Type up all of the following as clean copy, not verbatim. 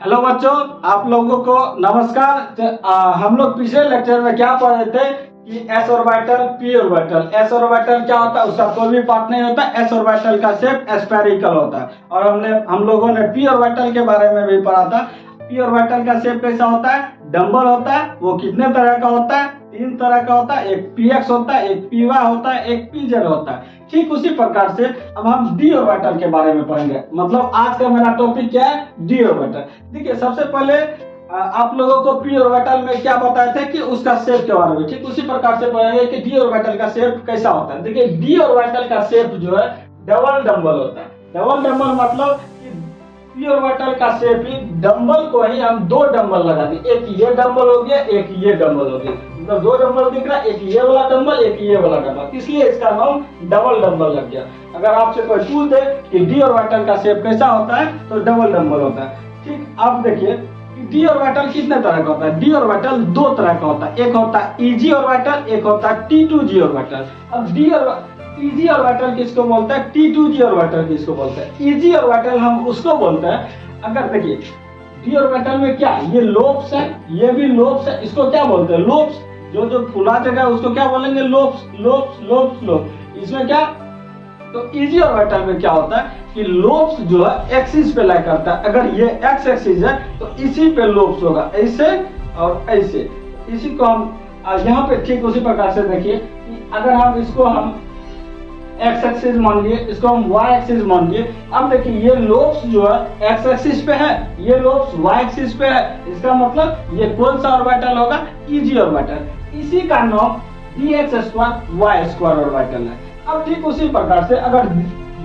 Hello बच्चों, आप लोगों को नमस्कार। हम लोग पिछले लेक्चर में क्या पढ़ रहे थे कि S orbital, P orbital. S orbital क्या होता है, उसका कोई भी पार्ट नहीं होता। एस ऑर्बिटल का शेप स्फेरिकल होता है। और हम लोगों ने पी ऑर्बिटल के बारे में भी पढ़ा था। पी ऑर्बिटल का शेप कैसा होता है, डंबल होता है। वो कितने तरह का होता है, 3 तरह का होता है। एक पी एक्स होता है, एक पी वाई होता है, एक पी जेड होता है। ठीक उसी प्रकार से अब हम डी ऑर्बिटल के बारे में पढ़ेंगे। मतलब आज का मेरा टॉपिक क्या है, डी ऑर्बिटल। देखिए, सबसे पहले आप लोगों को पी ऑर्बिटल में क्या बताए थे कि उसका शेप के बारे में। ठीक उसी प्रकार से पढ़ेंगे कि डी ऑर्बिटल का शेप कैसा होता है। देखिए, डी ऑर्बिटल का शेप जो है डबल डंबल होता है। डबल डंबल मतलब पी ऑर्बिटल का शेप ही डंबल को ही हम 2 डंबल लगा दिए। एक ये डंबल हो गया, एक ये डंबल हो गया। मतलब 2 डंबल दिख रहा है, एक ये वाला डंबल, एक ये वाला डंबल, इसलिए इसका नाम डबल डंबल लग गया। अगर आपसे कोई पूछ दे कि डी ऑर्बिटल का शेप कैसा होता है तो डबल डंबल होता है। ठीक, अब देखिए डी ऑर्बिटल कितने तरह का होता है। डी ऑर्बिटल 2 तरह का होता है। एक होता है इजी ऑर्बिटल, एक होता है T2G ऑर्बिटल। अब इजी ऑर्बिटल किसको बोलते हैं, T2G ऑर्बिटल किसको बोलते हैं। इजी ऑर्बिटल हम उसको बोलते हैं, अगर देखिए डी ऑर्बिटल में क्या ये लोब्स है, ये भी लोब्स है। इसको क्या बोलते हैं, लोब्स। जो खुला जगह है उसको क्या बोलेंगे, लोब्स लोब्स लोब्स लोब्स। इसमें क्या, तो इजी ऑर्बिटल में क्या होता है कि लोब्स जो है एक्सिस पे लाई करता है। अगर ये एक्स एक्सिस है तो इसी पे लोब्स होगा, ऐसे और ऐसे। इसी को हम यहाँ पे ठीक उसी प्रकार से देखिए कि अगर हम इसको हम एक्स एक्सिस मान लिए, इसको हम वाई एक्सिस मान लिए। अब देखिए ये लोब्स जो है एक्स एक्सिस पे है, ये लोब्स वाई एक्सिस पे है। इसका मतलब ये कौन सा ऑर्बिटल होगा, इजी ऑर्बिटल। इसी का नाम dx² y² ऑर्बिटल है। अब ठीक उसी प्रकार से अगर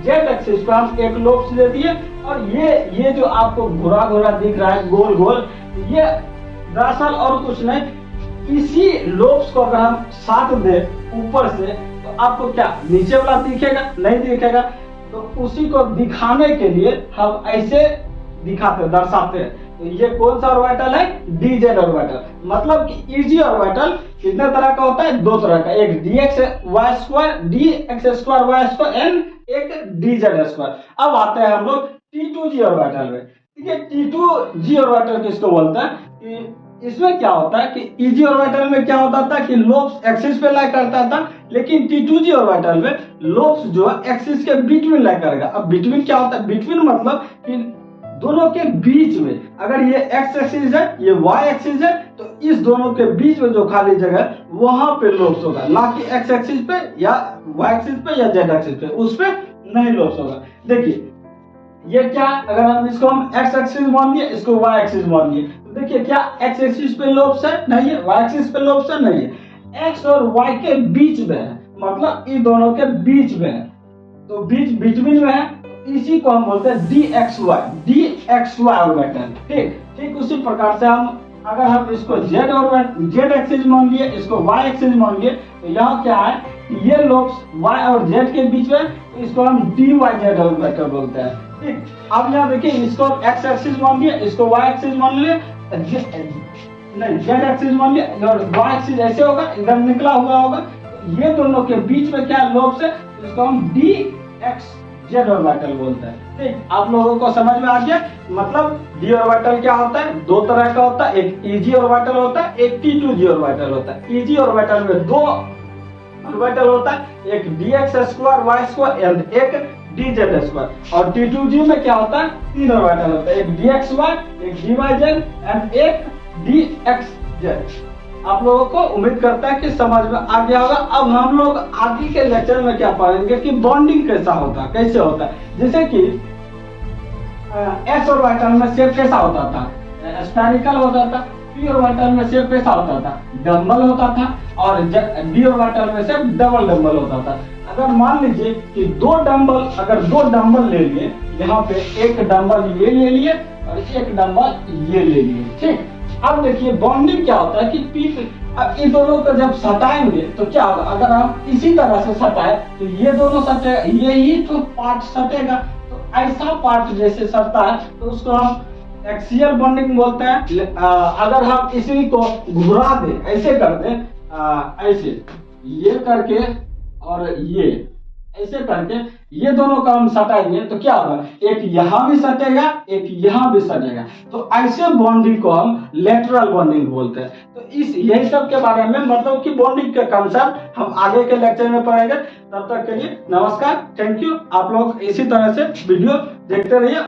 जेड एक्सिस पे हम एक लोब्स दे दिए और ये जो आपको घुरा घुरा दिख रहा है गोल गोल, ये दरअसल और कुछ नहीं, इसी लोब्स को अगर हम साथ दे ऊपर से तो आपको क्या नीचे वाला दिखेगा, नहीं दिखेगा। तो उसी को दिखाने के लिए हम ऐसे दिखाते दर्शाते हैं। तो ये कौन सा ऑर्बिटल है, dz ऑर्बिटल। मतलब कि इजी ऑर्बिटल कितने तरह का होता है, 2 तरह का। एक dx² y² एंड एक dz²। अब आते हैं हम लोग T2G ऑर्बिटल में। ठीक है, T2G ऑर्बिटल किसको बोलते हैं कि इसमें क्या होता है कि इजी ऑर्बिटल में क्या होता था कि लोब्स एक्सिस पे लाई करता था, लेकिन T2G ऑर्बिटल में लोब्स जो है एक्सिस के बिटवीन लाई करेगा। अब बिटवीन क्या होता है, बिटवीन मतलब कि दोनों के बीच में। अगर ये एक्स एक्सिस है, ये वाई एक्सिस है, तो इस दोनों के बीच में जो खाली जगह है वहां पे लोब्स होगा, ना कि एक्स एक्सिस पे या वाई एक्सिस पे या जेड एक्सिस पे, उस पे नहीं लोब्स होगा। देखिए ये क्या, अगर हम इसको हम एक्स एक्सिस मान लिए, इसको वाई एक्सिस मान लिए, तो देखिए क्या एक्स एक्सिस पे लोब्स है, नहीं है। वाई एक्सिस पे लोब्स है, नहीं है। एक्स और वाई के बीच में है, मतलब इन दोनों के बीच में है, तो बीच बिटवीन में है। इसी को हम बोलते हैं dxy ऑर्बिटल। ठीक उसी प्रकार से हम अगर हम इसको जेड एक्सिस मान लिए, इसको वाई एक्सिस मान लिए, तो यहाँ क्या है, ये लोब्स वाई और जेड के बीच में, तो इसको हम dyz ऑर्बिटल बोलते हैं। ठीक, अब यहाँ देखिए इसको एक्स एक्सिस मान लिए, इसको वाई एक्सिस मान लिए, नहीं जेड एक्सिस मान लिए, और वाई एक्सिस ऐसे होगा, इधर निकला हुआ होगा। ये दोनों के बीच में क्या लोब्स है, इसको हम dxz ऑर्बिटल बोलते हैं। ठीक, आप लोगों को समझ में आ गया। मतलब डी ऑर्बिटल क्या होता है, 2 तरह का होता है। एक इजी ऑर्बिटल होता है, एक T2G ऑर्बिटल होता है। इजी ऑर्बिटल में 2 ऑर्बिटल होता है, एक dx² y² एंड एक dz²। और T2G में क्या होता है, 3 ऑर्बिटल होता है, एक dxy, एक dyz एंड एक dxz। आप लोगों को उम्मीद करता है कि समझ में आ गया होगा। अब हम लोग आगे के लेक्चर में क्या पढ़ेंगे कि बॉन्डिंग कैसा होता है, कैसे होता है। जैसे कि एस ऑर्बिटल में शेप कैसा होता था, स्फेरिकल होता था। पी ऑर्बिटल में शेप कैसा होता था, डंबल होता था। और डी ऑर्बिटल में शेप डबल डंबल होता था। अगर मान लीजिए कि 2 डंबल, अगर 2 डंबल ले लिए, यहाँ पे एक डंबल ये ले लिए और एक डंबल ये ले लिए। ठीक, अब देखिए बॉन्डिंग क्या होता है कि पी, अब इन दोनों को जब सटाएंगे तो क्या होगा, अगर हम इसी तरह से सटाए तो ये दोनों सटे, यही तो पार्ट सटेगा। तो ऐसा पार्ट जैसे सटता है तो उसको हम एक्सियल बॉन्डिंग बोलते हैं। अगर हम इसी को घुरा दे, ऐसे कर दे, ऐसे ये करके और ये ऐसे करके ये दोनों का हम सटाएंगे तो क्या होगा, एक यहाँ भी सटेगा, एक यहाँ भी सटेगा। तो ऐसे बॉन्डिंग को हम लेटरल बॉन्डिंग बोलते हैं। तो इस यही सब के बारे में मतलब कि बॉन्डिंग के कंसेप्ट हम आगे के लेक्चर में पढ़ेंगे। तब तक के लिए नमस्कार, थैंक यू। आप लोग इसी तरह से वीडियो देखते रहिए।